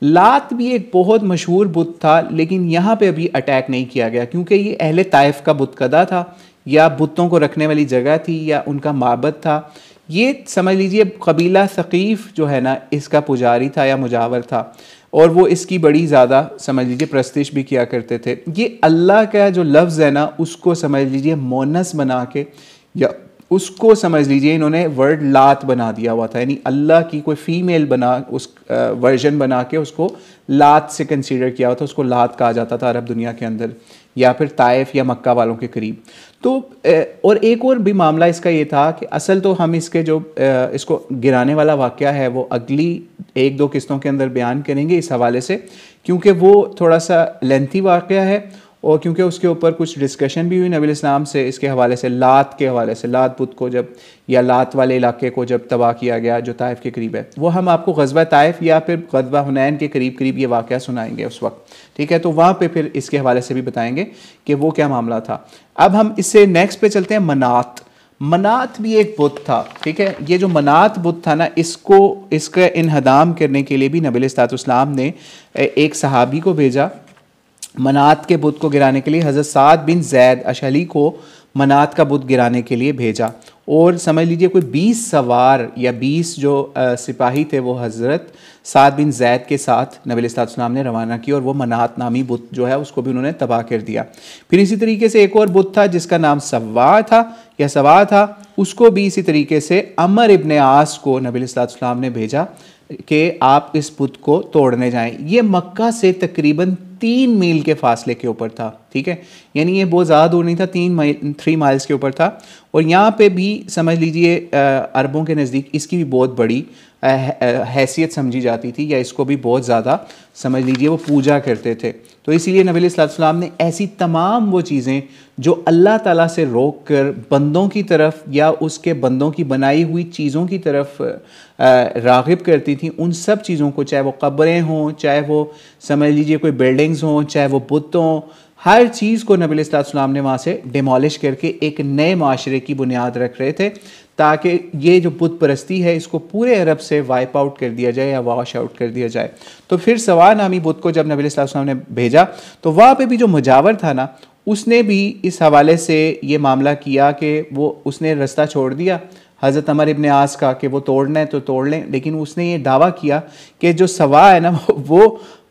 लात भी एक बहुत मशहूर बुत था, लेकिन यहाँ पे अभी अटैक नहीं किया गया क्योंकि ये अहले ताइफ का बुतकदा था या बुतों को रखने वाली जगह थी या उनका माबद था। ये समझ लीजिए कबीला सकीफ़ जो है ना, इसका पुजारी था या मुजावर था और वो इसकी बड़ी ज़्यादा समझ लीजिए प्रस्तिश भी किया करते थे। ये अल्लाह का जो लफ्ज़ है ना, उसको समझ लीजिए मोनस बना के या उसको समझ लीजिए इन्होंने वर्ड लात बना दिया हुआ था, यानी अल्लाह की कोई फ़ीमेल बना उस वर्जन बना के उसको लात से कंसीडर किया हुआ था, उसको लात कहा जाता था अरब दुनिया के अंदर या फिर ताइफ या मक्का वालों के करीब। तो और एक और भी मामला इसका ये था कि असल तो हम इसके जो इसको गिराने वाला वाक़या है वो अगली 1-2 किस्तों के अंदर बयान करेंगे इस हवाले से, क्योंकि वो थोड़ा सा लेंथी वाक़या है और क्योंकि उसके ऊपर कुछ डिस्कशन भी हुई नबी इस्लाम से इसके हवाले से, लात के हवाले से, लात बुत को जब, या लात वाले इलाके को जब तबाह किया गया जो ताइफ के करीब है, वो हम आपको ग़ज़वा ताइफ या फिर ग़ज़वा हुनैन के करीब करीब ये वाक़या सुनाएंगे उस वक्त, ठीक है। तो वहाँ पे फिर इसके हवाले से भी बताएंगे कि वो क्या मामला था। अब हम इससे नेक्स्ट पे चलते हैं। मनात, मनात भी एक बुत था, ठीक है। ये जो मनात बुत था ना, इसका इन्हदाम करने के लिए भी नबी अलैहिस्सलाम ने एक सहाबी को भेजा मनात के बुत को गिराने के लिए। हज़रत साद बिन ज़ैद अशअली को मनात का बुत गिराने के लिए भेजा, और समझ लीजिए कोई 20 सवार या 20 जो सिपाही थे वो हज़रत साद बिन ज़ैद के साथ नबी अलैहिस्सलाम ने रवाना किया, और वो मनात नामी बुत जो है उसको भी उन्होंने तबाह कर दिया। फिर इसी तरीके से एक और बुत था जिसका नाम सवा था, उसको भी इसी तरीके से अमर इब्न आस को नबी अलैहिस्सलाम ने भेजा कि आप इस बुत को तोड़ने जाएं। ये मक्का से तकरीबन 3 मील के फासले के ऊपर था, ठीक है, यानी ये बहुत ज़्यादा दूर नहीं था, 3 माइल्स के ऊपर था। और यहाँ पे भी समझ लीजिए अरबों के नज़दीक इसकी भी बहुत बड़ी हैसियत समझी जाती थी, या इसको भी बहुत ज़्यादा समझ लीजिए वो पूजा करते थे। तो इसीलिए नबी अलैहिस्सलाम ने ऐसी तमाम वो चीज़ें जो अल्लाह ताला से रोक कर बंदों की तरफ या उसके बंदों की बनाई हुई चीज़ों की तरफ राग़िब करती थी, उन सब चीज़ों को, चाहे वो कब्रें हों, चाहे वो समझ लीजिए कोई बिल्डिंग्स हों, चाहे वो बुत हों, हर चीज़ को नबी अलैहिस्सलाम ने वहाँ से डिमोलिश करके एक नए माशरे की बुनियाद रख रहे थे, ताकि ये जो बुत परस्ती है इसको पूरे अरब से वाइप आउट कर दिया जाए या वॉश आउट कर दिया जाए। तो फिर सवा नामी बुत को जब नबी अलैहिस्सलाम ने भेजा, तो वहाँ पे भी जो मुजावर था ना, उसने भी इस हवाले से ये मामला किया कि वो उसने रास्ता छोड़ दिया हज़रत अमर इब्न आस का कि वो तोड़ना है तो तोड़ लें, लेकिन उसने ये दावा किया कि जो सवा है ना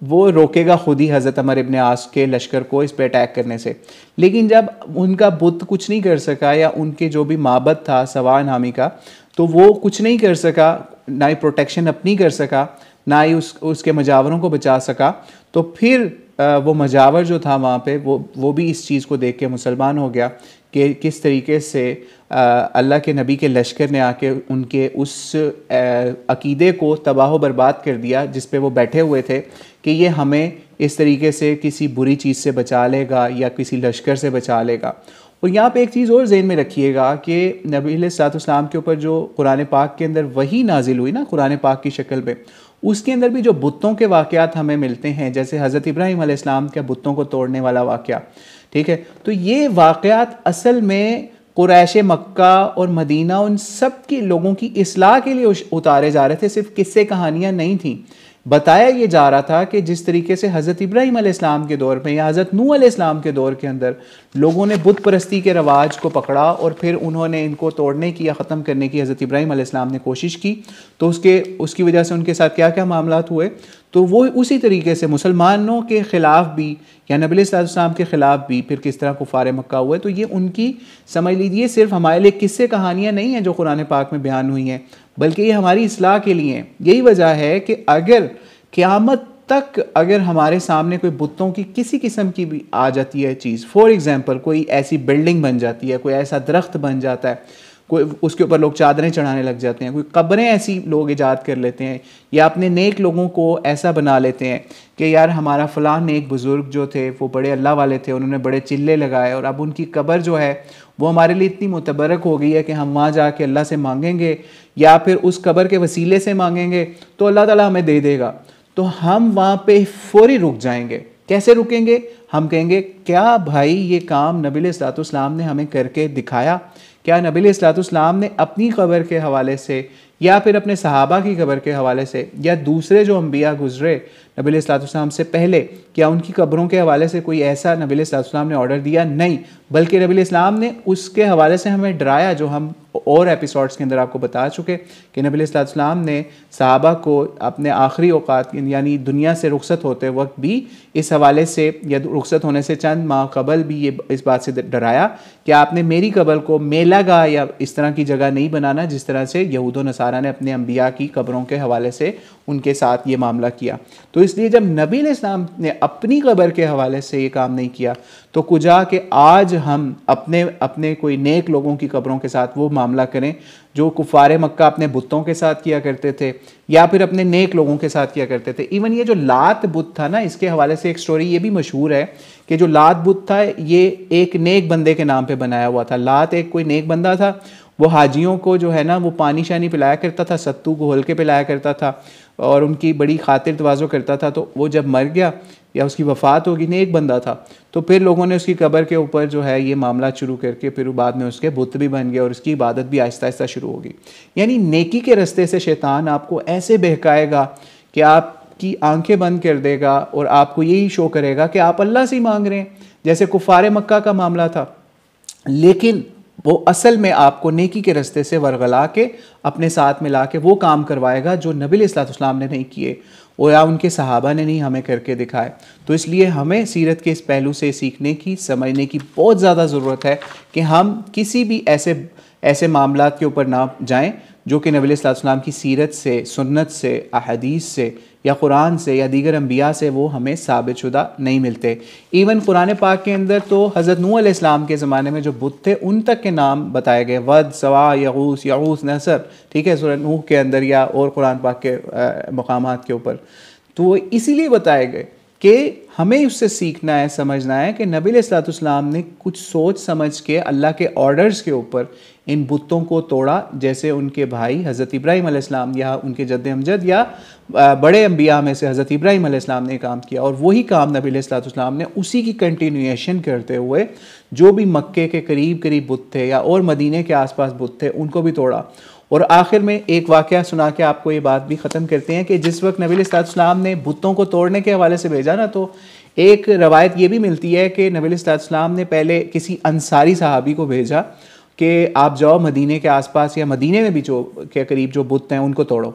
वो रोकेगा खुद ही हज़रत अमर इब्न आस के लश्कर को इस पे अटैक करने से। लेकिन जब उनका बुत कुछ नहीं कर सका, या उनके जो भी माबद था सवा नामी का, तो वो कुछ नहीं कर सका, ना ही प्रोटेक्शन अपनी कर सका, ना ही उसके मजावरों को बचा सका, तो फिर वो मजावर जो था वहाँ पे वो भी इस चीज़ को देख के मुसलमान हो गया कि किस तरीके से अल्लाह के नबी के लश्कर ने आके उनके उस अकीदे को तबाह व बर्बाद कर दिया जिस पे वो बैठे हुए थे कि ये हमें इस तरीके से किसी बुरी चीज़ से बचा लेगा या किसी लश्कर से बचा लेगा। और यहाँ पे एक चीज़ और ज़हन में रखिएगा कि नबी अलैहिस्सलाम के ऊपर जो कुरान पाक के अंदर वही नाजिल हुई ना कुरान पाक की शक्ल में, उसके अंदर भी जो बुतों के वाक़यात हमें मिलते हैं, जैसे हज़रत इब्राहीम अलैहिस्सलाम के बुतों को तोड़ने वाला वाक़या, ठीक है, तो ये वाक़यात असल में कुरैश मक्का और मदीना उन सब के लोगों की इस्लाह के लिए उतारे जा रहे थे, सिर्फ किस्से कहानियाँ नहीं थी। बताया ये जा रहा था कि जिस तरीके से हज़रत इब्राहीम अलैहिस्सलाम के दौर में या हज़रत नूह अलैहिस्सलाम के दौर के अंदर लोगों ने बुत परस्ती के रवाज को पकड़ा और फिर उन्होंने इनको तोड़ने की या ख़त्म करने की हज़रत इब्राहीम अलैहिस्सलाम ने कोशिश की, तो उसकी वजह से उनके साथ क्या क्या मामलात हुए, तो वो उसी तरीके से मुसलमानों के ख़िलाफ़ भी या नबी अलैहिस्सलाम के ख़िलाफ़ भी फिर किस तरह कुफ़ार मक्का हुए। तो ये उनकी समझ लीजिए सिर्फ हमारे लिए किस्से कहानियाँ नहीं हैं जो कुरान पाक में बयान हुई हैं, बल्कि ये हमारी इस्लाह के लिए। यही वजह है कि अगर क़यामत तक अगर हमारे सामने कोई बुतों की किसी किस्म की भी आ जाती है चीज़, फॉर एग्ज़ाम्पल कोई ऐसी बिल्डिंग बन जाती है, कोई ऐसा दरख्त बन जाता है, कोई उसके ऊपर लोग चादरें चढ़ाने लग जाते हैं, कोई कब्रें ऐसी लोग ईजाद कर लेते हैं, या अपने नेक लोगों को ऐसा बना लेते हैं कि यार हमारा फ़लाँ नेक बुज़ुर्ग जो थे वो बड़े अल्लाह वाले थे, उन्होंने बड़े चिल्ले लगाए और अब उनकी कब्र जो है वो हमारे लिए इतनी मुतबरक हो गई है कि हम वहाँ जाके अल्लाह से मांगेंगे या फिर उस कब्र के वसीले से मांगेंगे तो अल्लाह ताला हमें दे देगा। तो हम वहाँ पे फ़ौरी रुक जाएंगे। कैसे रुकेंगे? हम कहेंगे क्या भाई ये काम नबी अलैहिस्सलाम ने हमें करके दिखाया? क्या नबी अलैहिस्सलाम ने अपनी कब्र के हवाले से या फिर अपने सहाबा की कब्र के हवाले से या दूसरे जो अंबिया गुजरे नबी अलैहिस्सलाम से पहले, क्या उनकी कब्रों के हवाले से कोई ऐसा नबी अलैहिस्सलाम ने ऑर्डर दिया? नहीं, बल्कि नबी अलैहिस्सलाम ने उसके हवाले से हमें डराया, जो हम और एपिसोड्स के अंदर आपको बता चुके कि नबी अलैहिस्सलाम ने सहाबा को अपने आखिरी औकात यानी दुनिया से रुखसत होते वक्त भी इस हवाले से या रुखसत होने से चंद माह कबल भी ये इस बात से डराया कि आपने मेरी कब्र को मेलागाह या इस तरह की जगह नहीं बनाना जिस तरह से यहूद व नसारा ने अपने अंबिया की कब्रों के हवाले से उनके साथ ये मामला किया। तो इसलिए जब नबी अलैहिस्सलाम ने अपनी कब्र के हवाले से ये काम नहीं किया तो कुजा कि आज हम अपने अपने कोई नेक लोगों की कब्रों के साथ वो मामला करें जो कुफारे मक्का अपने बुतों के साथ किया करते थे या फिर अपने नेक लोगों के साथ किया करते थे। इवन ये जो लात बुत था ना, इसके हवाले से एक स्टोरी ये भी मशहूर है कि जो लात बुत था ये एक नेक बंदे के नाम पे बनाया हुआ था। लात एक कोई नेक बंदा था, वो हाजियों को जो है ना वो पानी शानी पिलाया करता था, सत्तू घोल के पिलाया करता था और उनकी बड़ी खातिर तवाज़ो करता था। तो वो जब मर गया या उसकी वफ़ात होगी, नेक बंदा था, तो फिर लोगों ने उसकी कब्र के ऊपर जो है ये मामला शुरू करके फिर बाद में उसके बुत भी बन गए और उसकी इबादत भी आहिस्ता आहिस्ता शुरू होगी। यानी नेकी के रास्ते से शैतान आपको ऐसे बहकाएगा कि आपकी आंखें बंद कर देगा और आपको यही शो करेगा कि आप अल्लाह से ही मांग रहे हैं, जैसे कुफारे मक्का का मामला था। लेकिन वो असल में आपको नेकी के रास्ते से वरगला के अपने साथ मिला के वो काम करवाएगा जो नबी अलैहिस्सलाम ने नहीं किए और या उनके सहाबा ने नहीं हमें करके दिखाए। तो इसलिए हमें सीरत के इस पहलू से सीखने की, समझने की बहुत ज़्यादा ज़रूरत है कि हम किसी भी ऐसे मामलात के ऊपर ना जाएं जो कि नबी अलैहिस्सलाम की सीरत से, सुन्नत से, अहदीस से या कुरान से या दीगर अंबिया से वो हमें साबित शुदा नहीं मिलते। इवन कुरान पाक के अंदर तो हज़रत नूह अलैहिस्सलाम के ज़माने में जो बुत थे उन तक के नाम बताए गए, वद, सवा, यगूस, नसर, ठीक है, सूरह नूह के अंदर या और कुरान पाक के मकामात के ऊपर। तो इसीलिए बताए गए कि हमें उससे सीखना है, समझना है कि नबी अलैहिस्सलाम ने कुछ सोच समझ के अल्लाह के ऑर्डर्स के ऊपर इन बुतों को तोड़ा, जैसे उनके भाई हज़रत इब्राहीम अलैहिस्सलाम या उनके जद्द अमजद या बड़े अंबिया में से हज़रत इब्राहीम अलैहिस्सलाम ने काम किया। और वही काम नबी अलैहिस्सलाम ने उसी की कंटिन्यूएशन करते हुए जो भी मक्के के करीब करीब बुत थे या और मदीने के आसपास बुत थे उनको भी तोड़ा। और आखिर में एक वाक़या सुना के आपको ये बात भी ख़त्म करते हैं कि जिस वक्त नबी अलैहिस्सलाम ने बुतों को तोड़ने के हवाले से भेजा ना, तो एक रवायत ये भी मिलती है कि नबी अलैहिस्सलाम ने पहले किसी अंसारी सहाबी को भेजा कि आप जाओ मदीने के आसपास या मदीने में भी जो के करीब जो बुत हैं उनको तोड़ो।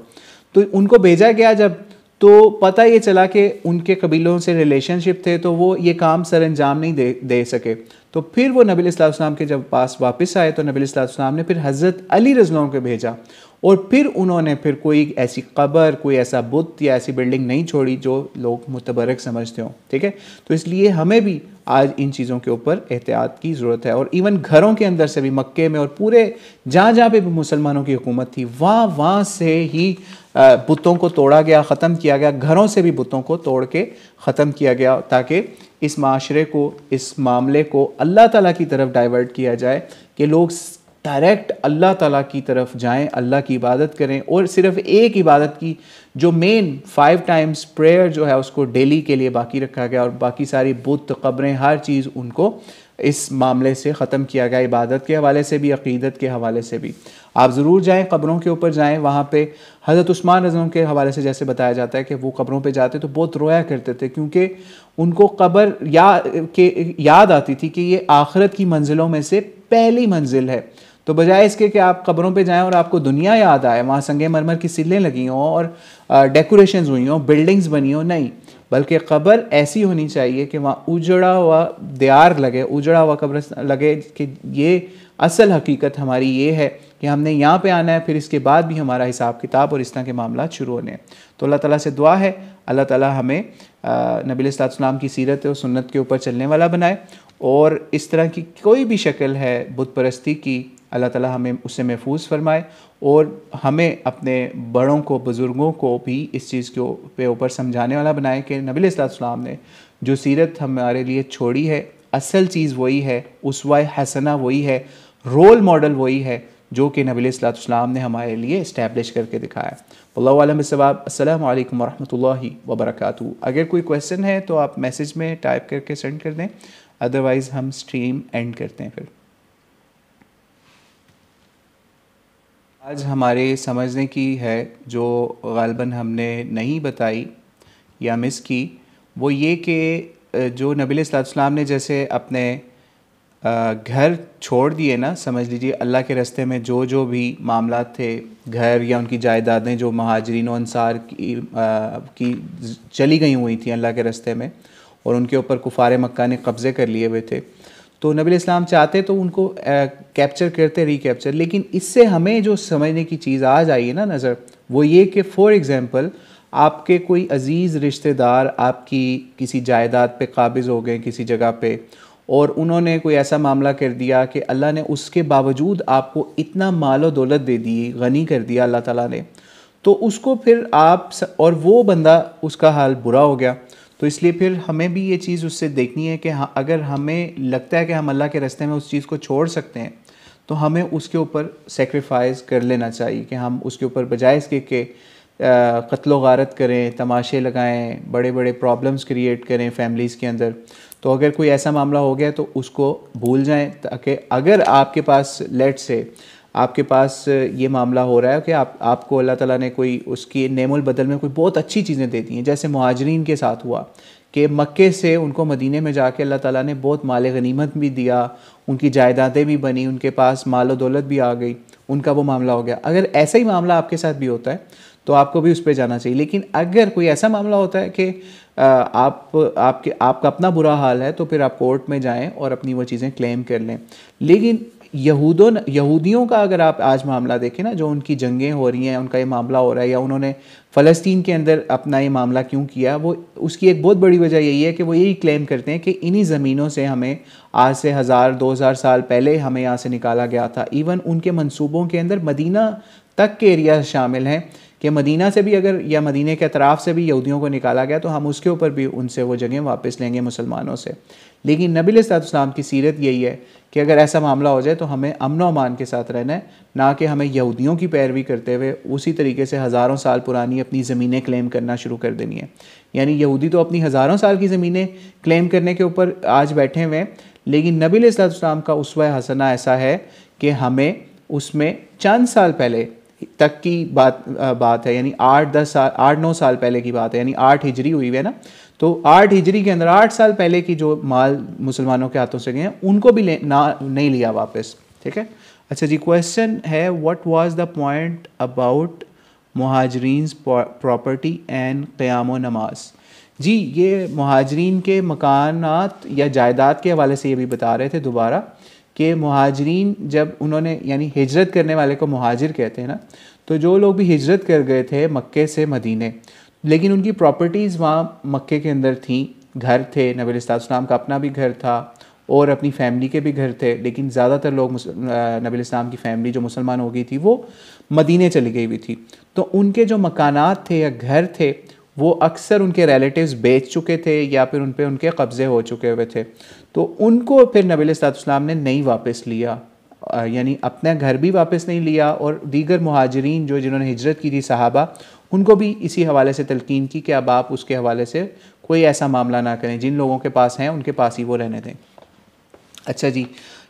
तो उनको भेजा गया जब, तो पता ये चला कि उनके कबीलों से रिलेशनशिप थे तो वो ये काम सर अंजाम नहीं दे सके। तो फिर वो नबी अलैहिस्सलाम के जब पास वापस आए तो नबी अलैहिस्सलाम ने फिर हज़रत अली रज़ियल्लाहु अन्हु को भेजा और फिर उन्होंने फिर कोई ऐसी कब्र, कोई ऐसा बुत या ऐसी बिल्डिंग नहीं छोड़ी जो लोग मुतबरक समझते हों, ठीक है। तो इसलिए हमें भी आज इन चीज़ों के ऊपर एहतियात की ज़रूरत है। और इवन घरों के अंदर से भी, मक्के में और पूरे जहाँ जहाँ पे भी मुसलमानों की हुकूमत थी वहाँ से ही बुतों को तोड़ा गया, ख़त्म किया गया। घरों से भी बुतों को तोड़ के ख़त्म किया गया ताकि इस माशरे को, इस मामले को अल्लाह ताला की तरफ डाइवर्ट किया जाए कि लोग डायरेक्ट अल्लाह ताला की तरफ जाएं, अल्लाह की इबादत करें। और सिर्फ एक इबादत की जो मेन 5 टाइम्स प्रेयर जो है उसको डेली के लिए बाकी रखा गया और बाकी सारी बुत, कब्रें, हर चीज़ उनको इस मामले से ख़त्म किया गया, इबादत के हवाले से भी, अक़ीदत के हवाले से भी। आप ज़रूर जाएं, कब्रों के ऊपर जाएं। वहाँ पे हज़रत उस्मान रज़ियल्लाहु अन्हु के हवाले से जैसे बताया जाता है कि वो कब्रों पे जाते तो बहुत रोया करते थे क्योंकि उनको कब्र याद आती थी कि ये आखिरत की मंजिलों में से पहली मंजिल है। तो बजाय इसके कि आप कब्रों पे जाएं और आपको दुनिया याद आए, वहाँ संगे मरमर की सिलें लगी हों और डेकोरेशंस हुई हों, बिल्डिंग्स बनी हों, नहीं, बल्कि कब्र ऐसी होनी चाहिए कि वहाँ उजड़ा हुआ दियार लगे, उजड़ा हुआ कब्र लगे कि ये असल हकीकत हमारी ये है कि हमने यहाँ पे आना है, फिर इसके बाद भी हमारा हिसाब किताब और इस तरह के मामला शुरू होने हैं। तो अल्लाह ताला से दुआ है अल्लाह ताला हमें नबी अलैहिस्सलाम की सीरत और सुन्नत के ऊपर चलने वाला बनाए और इस तरह की कोई भी शक्ल है बुत परस्ती की, अल्लाह ताला हमें उससे महफूज फरमाए और हमें अपने बड़ों को, बुज़ुर्गों को भी इस चीज़ के ऊपर समझाने वाला बनाए कि नबी अलैहिस्सलाम ने जो सीरत हमारे लिए छोड़ी है, असल चीज़ वही है, उसवा हसना वही है, रोल मॉडल वही है जो कि नबी अलैहिस्सलाम ने हमारे लिए इस्टेब्लिश करके दिखाया। वल्लाहु आलम बिस्सवाब। अस्सलामु अलैकुम वरहमतुल्लाहि वबरकातुहू। अगर कोई क्वेश्चन है तो आप मैसेज में टाइप करके सेंड कर दें, अदरवाइज़ हम स्ट्रीम एंड करते हैं। फिर आज हमारे समझने की है जो ग़ालिबन हमने नहीं बताई या मिस की, वो ये कि जो नबी अलैहिस्सलाम ने जैसे अपने घर छोड़ दिए ना, समझ लीजिए अल्लाह के रास्ते में जो भी मामला थे, घर या उनकी जायदादें जो महाजरीन और अंसार की चली गई हुई थी अल्लाह के रास्ते में और उनके ऊपर कुफार मक्का ने कब्ज़े कर लिए हुए थे, तो नबी अलैहिस्सलाम चाहते तो उनको कैप्चर करते, रिकैप्चर। लेकिन इससे हमें जो समझने की चीज़ आज आई है ना नज़र, वो ये कि फॉर एग्ज़ाम्पल आपके कोई अज़ीज़ रिश्तेदार आपकी किसी जायदाद पे काबिज़ हो गए किसी जगह पे, और उन्होंने कोई ऐसा मामला कर दिया कि अल्लाह ने उसके बावजूद आपको इतना माल और दौलत दे दी, गनी कर दिया अल्लाह ताला ने, तो उसको फिर और वो बंदा उसका हाल बुरा हो गया, तो इसलिए फिर हमें भी ये चीज़ उससे देखनी है कि हाँ, अगर हमें लगता है कि हम अल्लाह के रास्ते में उस चीज़ को छोड़ सकते हैं तो हमें उसके ऊपर सेक्रीफाइस कर लेना चाहिए, कि हम उसके ऊपर बजाय इसके कि कत्लो गारत करें, तमाशे लगाएं, बड़े बड़े प्रॉब्लम्स क्रिएट करें फैमिलीज़ के अंदर। तो अगर कोई ऐसा मामला हो गया तो उसको भूल जाएं, ताकि अगर आपके पास लेट से आपके पास ये मामला हो रहा है कि आपको अल्लाह ताला ने कोई उसकी नेमुल बदल में कोई बहुत अच्छी चीज़ें दे दी हैं, जैसे मुहाजिरीन के साथ हुआ कि मक्के से उनको मदीने में जाके अल्लाह ताला ने बहुत माल गनीमत भी दिया, उनकी जायदादें भी बनी, उनके पास माल और दौलत भी आ गई, उनका वो मामला हो गया। अगर ऐसा ही मामला आपके साथ भी होता है तो आपको भी उस पर जाना चाहिए। लेकिन अगर कोई ऐसा मामला होता है कि आपका अपना बुरा हाल है, तो फिर आप कोर्ट में जाएं और अपनी वो चीज़ें क्लेम कर लें। लेकिन यहूदियों का अगर आप आज मामला देखें ना, जो उनकी जंगें हो रही हैं, उनका ये मामला हो रहा है, या उन्होंने फ़लस्तीन के अंदर अपना ये मामला क्यों किया, वो उसकी एक बहुत बड़ी वजह यही है कि वो यही क्लेम करते हैं कि इन्हीं ज़मीनों से हमें आज से 1000-2000 साल पहले हमें यहाँ से निकाला गया था। इवन उनके मंसूबों के अंदर मदीना तक के एरिया शामिल हैं कि मदीना से भी अगर, या मदीने के अतराफ़ से भी यहूदियों को निकाला गया तो हम उसके ऊपर भी उनसे वो जगह वापस लेंगे मुसलमानों से। लेकिन नबी अलैहिस्सलाम की सीरत यही है कि अगर ऐसा मामला हो जाए तो हमें अमन व अमान के साथ रहना है, ना कि हमें यहूदियों की पैरवी करते हुए उसी तरीके से हज़ारों साल पुरानी अपनी ज़मीनें क्लेम करना शुरू कर देनी है। यानी यहूदी तो अपनी हज़ारों साल की ज़मीनें क्लेम करने के ऊपर आज बैठे हुए हैं, लेकिन नबी अलैहिस्सलाम का उसवा हसना ऐसा है कि हमें उसमें चंद साल पहले तक की बात है, यानी 8-9 साल पहले की बात है, यानी 8 हिजरी हुई है ना, तो 8 हिजरी के अंदर 8 साल पहले की जो माल मुसलमानों के हाथों से गए हैं उनको भी नहीं लिया वापस। ठीक है। अच्छा जी, क्वेश्चन है what was the point about मुहाजिरीन्स प्रॉपर्टी एंड क़याम नमाज। जी, ये मुहाजिरीन के मकानात या जायदाद के हवाले से ये भी बता रहे थे दोबारा कि मुहाजिरीन जब उन्होंने, यानी हिजरत करने वाले को मुहाजिर कहते हैं ना, तो जो लोग भी हिजरत कर गए थे मक्के से मदीने, लेकिन उनकी प्रॉपर्टीज़ वहाँ मक्के के अंदर थीं, घर थे, नबी अलैहिस्सलाम का अपना भी घर था और अपनी फैमिली के भी घर थे, लेकिन ज़्यादातर लोग नबी अलैहिस्सलाम की फ़ैमिली जो मुसलमान हो गई थी वो मदीने चली गई हुई थी। तो उनके जो मकानात थे या घर थे वो अक्सर उनके रिलेटिव्स बेच चुके थे या फिर उन पे उनके कब्ज़े हो चुके हुए थे, तो उनको फिर नबी अलैहिस्सलाम ने नहीं वापस लिया, यानी अपना घर भी वापस नहीं लिया, और दीगर मुहाजिरीन जिन्होंने हिजरत की थी सहाबा, उनको भी इसी हवाले से तलकीन की कि अब आप उसके हवाले से कोई ऐसा मामला ना करें, जिन लोगों के पास हैं उनके पास ही वो रहने दें। अच्छा जी,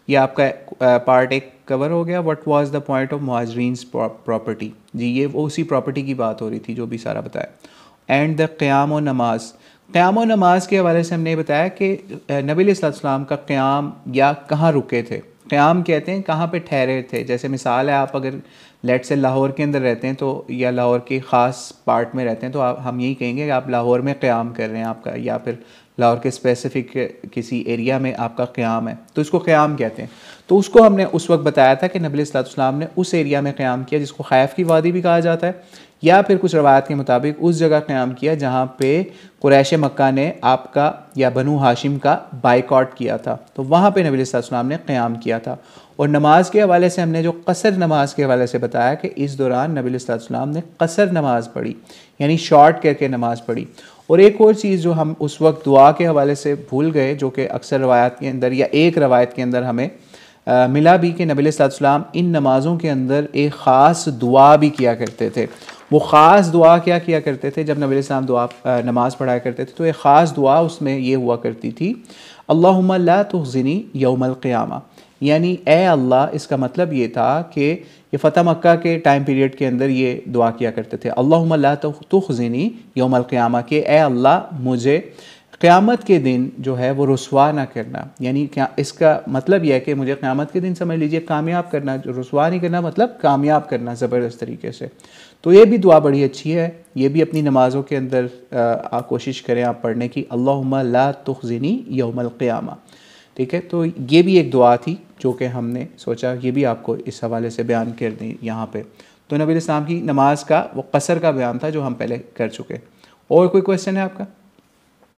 ये आपका पार्ट 1 कवर हो गया, what was the point of मुहाजिरीन्स प्रॉपर्टी। जी, ये उसी प्रॉपर्टी की बात हो रही थी जो भी सारा बताया। एंड द क़याम व नमाज, क़याम व नमाज के हवाले से हमने बताया कि नबी अलैहिस्सलाम का क़याम या कहाँ रुके थे, क़याम कहते हैं कहाँ पे ठहरे थे। जैसे मिसाल है, आप अगर लेट से लाहौर के अंदर रहते हैं तो, या लाहौर के ख़ास पार्ट में रहते हैं, तो हम यही कहेंगे कि आप लाहौर में क़याम कर रहे हैं आपका, या फिर लाहौर के स्पेसिफ़िक किसी एरिया में आपका क़याम है, तो इसको क़याम कहते हैं। तो उसको हमने उस वक्त बताया था कि नबी अलैहिस्सलाम ने उस एरिया में क़याम किया जिसको खैफ की वादी भी कहा जाता है, या फिर कुछ रवायत के मुताबिक उस जगह क़याम किया जहाँ पे कुरैश मक्का ने आपका या बनु हाशिम का बाइकआउट किया था, तो वहाँ पे नबी अलैहिस्सलाम ने क़याम किया था। और नमाज के हवाले से हमने जो कसर नमाज के हवाले से बताया कि इस दौरान नबी अलैहिस्सलाम ने कसर नमाज पढ़ी, यानी शॉर्ट करके नमाज पढ़ी। और एक और चीज़ जो हम उस वक्त दुआ के हवाले से भूल गए, जो कि अक्सर रवायत के अंदर या एक रवायत के अंदर हमें मिला भी कि नबी अलैहिस्सलाम इन नमाज़ों के अंदर एक ख़ास दुआ भी किया करते थे। वो ख़ास दुआ क्या किया करते थे, जब नबी अलैहिस्सलाम नमाज़ पढ़ाया करते थे तो एक ख़ास दुआ उसमें ये हुआ करती थी, अल्लाहुम्मा ला तुख़ज़िनी यौमल क़ियामा, यानी ए अल्लाह, इसका मतलब ये था कि ये फ़तह मक्का के टाइम पीरियड के अंदर ये दुआ किया करते थे, अल्लाहुम्मा ला तुख़ज़िनी यौमल क़ियामा, के ए अल्लाह मुझे क़यामत के दिन जो है वो रुसवा ना करना। यानी क्या इसका मतलब यह है कि मुझे क़यामत के दिन समझ लीजिए कामयाब करना, जो रुसवा नहीं करना मतलब कामयाब करना ज़बरदस्त तरीके से। तो ये भी दुआ बड़ी अच्छी है, ये भी अपनी नमाज़ों के अंदर कोशिश करें आप पढ़ने की, अल्लाहुम्मा ला तुख़ज़िनी यौमल क़ियामा। ठीक है, तो ये भी एक दुआ थी जो कि हमने सोचा ये भी आपको इस हवाले से बयान कर दें यहाँ पे। तो नबी इस्लाम की नमाज का वो कसर का बयान था जो हम पहले कर चुके। और कोई क्वेश्चन है आपका?